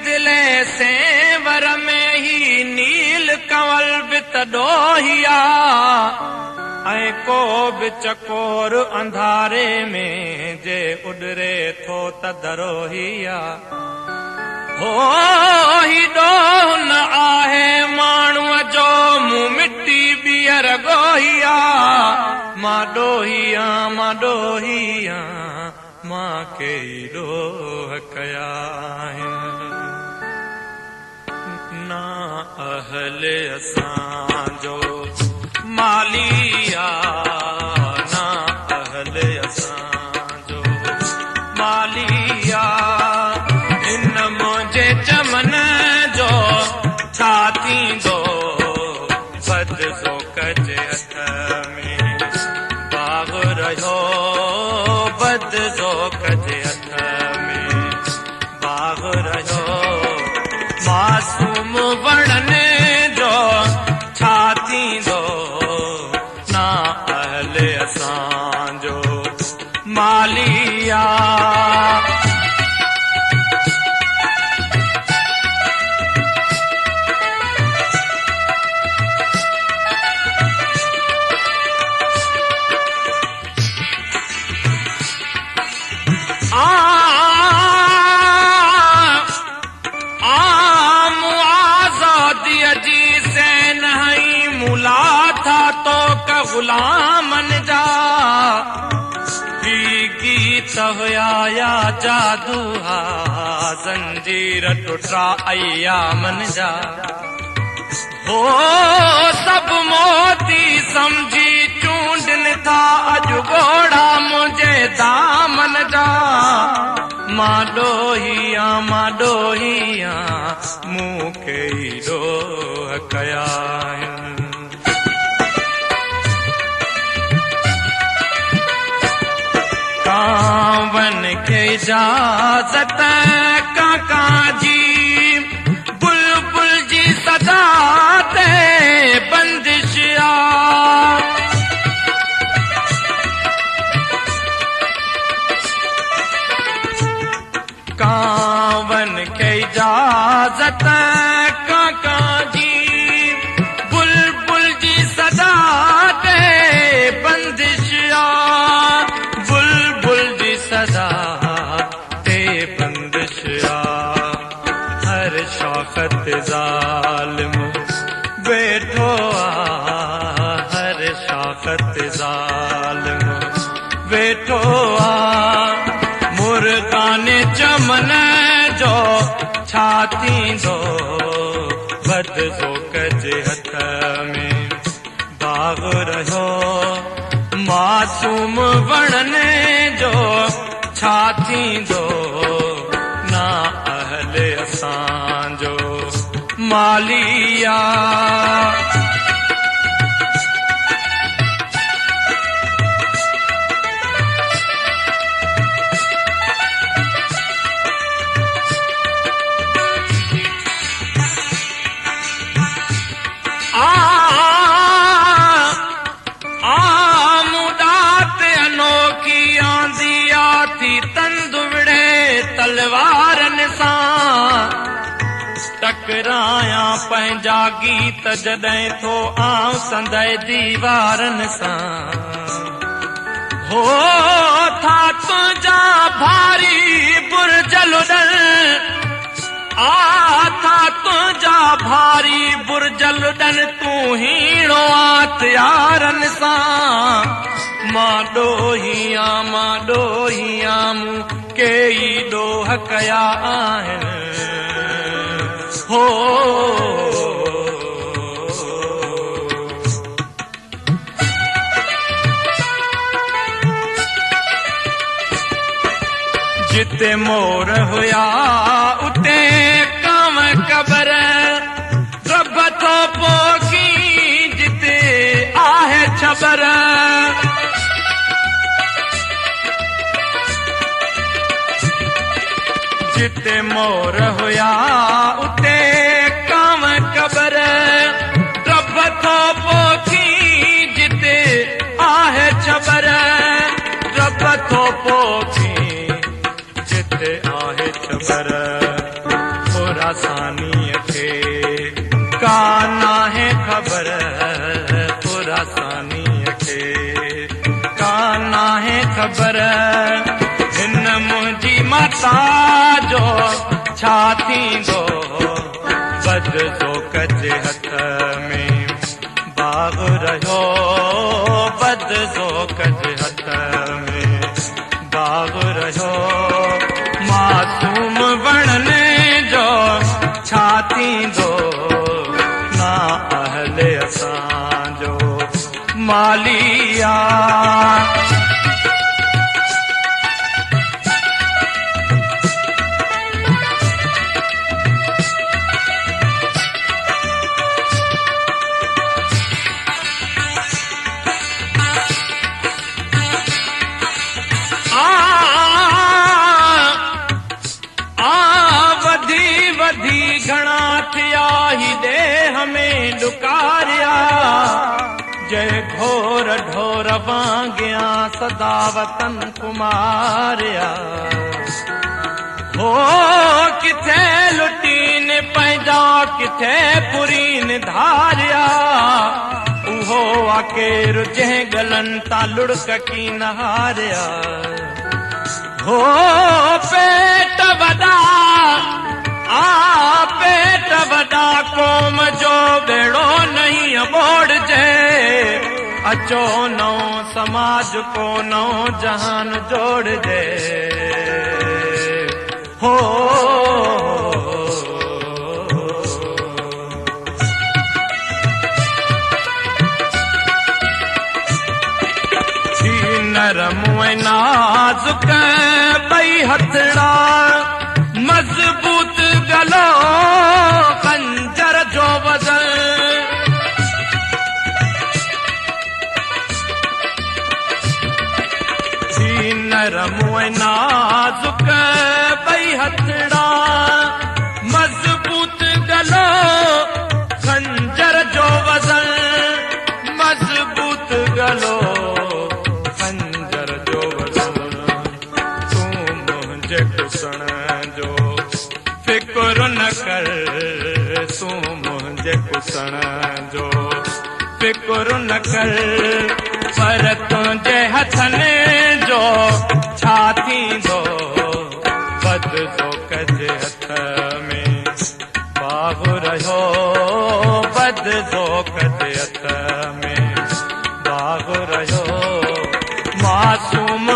दिले सेवर में ही नील कंवल बि तॾोहिया ऐं को बि चकोर अंधारे में जे उॾरे थो त दरोहिया हो ही ॾोह न आहे माण्हूअ जो मूं मिटी ॿीहर ॻोहिया मां ॾोहिया मां ॾोहिया मां कई ॾोह कया आहिनि ना अहल असांजो मालिया ना अहल असांजो मालिया इन मुंहिंजे चमन जो छा थींदो बदज़ो कजे हथ में बाग़ रहियो बदज़ो कजे हथ में बाग़ रहियो मासूम वणने जो छा थींदो ना अहल असांजो मालिया गुलामन जा ही गीत हुया या जादू हा ज़ंजीर टुटा अयामन जा हो सब मोती समझी चूंडन था अॼु घोड़ा मुंहिंजे दामन जा मां ॾोहिया मूं कई ॾोह कया आहिनि कांवन खे इजाज़त काका जी बुलबुल जी सदा ते बंदिश आ कांवन खे इजाज़त काका जी बुलबुल जी सदा ते बंदिश आ सदा ते बंदिश आ हर शौकत ज़ालिम बैठो आ हर शौकत ज़ालिम बैठो आ मुर्गाने चमन जो छा थींदो बदज़ो कजे हथ में बाग़ रहियो मासूम वणने जो छा थींदो ना अहल असांजो मालिया तलवारन सां टकराया पंहिंजा गीत जॾहिं थो आऊं संदहि दीवारन सां हो था तुंहिंजा भारी बुर्जल था तुंहिंजा भारी बुर्जल तूं हीणो यारन सां मां ॾोहिया मूं कई ॾोह कया आहिनि हो जिते मोर हुया उते कांव कबर रब थो पोखी जिते आहे छबर जिते मोर हुया उते कांव कबर रब थो पोखी जिते आहे छबर रब थो पोखी जिते आहे छबर छा थींदो बद ज़ोक जे हथ में बाग़ रहियो बद ज़ोक जे हथ में बाग़ रहियो मासूम वणने जो छा थींदो ना अहले असांजो मालिया घणा थिया ही देह में डुकारिया जय घोर ढोर वांगिया सदा वतन कुमारिया हो किथे लुटीन पैदा किथे पुरीन धारिया उहो आकेर जंहिं गलन ता लुड़क की नहारिया हो पेट वॾा पेट वॾा क़ौम जो बेड़ो नहीं अबोड़जे अचो नओं समाज को नओं जहान जोड़जे हो नरम नाज़ुक ॿई हथड़ा मज़बूत गलो खंजर जो वज़न थी नरम नाज़ुक ॿई हथड़ा मज़बूत गलो खंजर जो वज़न मज़बूत गलो खंजर जो वज़न तूं मुंहिंजे कुसण जो फिक्र न कर तूं मुंहिंजे कुसण जो फिक्र न कर पर तुंहिंजे हथनि जो छा थींदो बद ज़ोक जे हथ में बाग़ रहियो बद ज़ोक जे हथ में बाग़ रहियो मासूम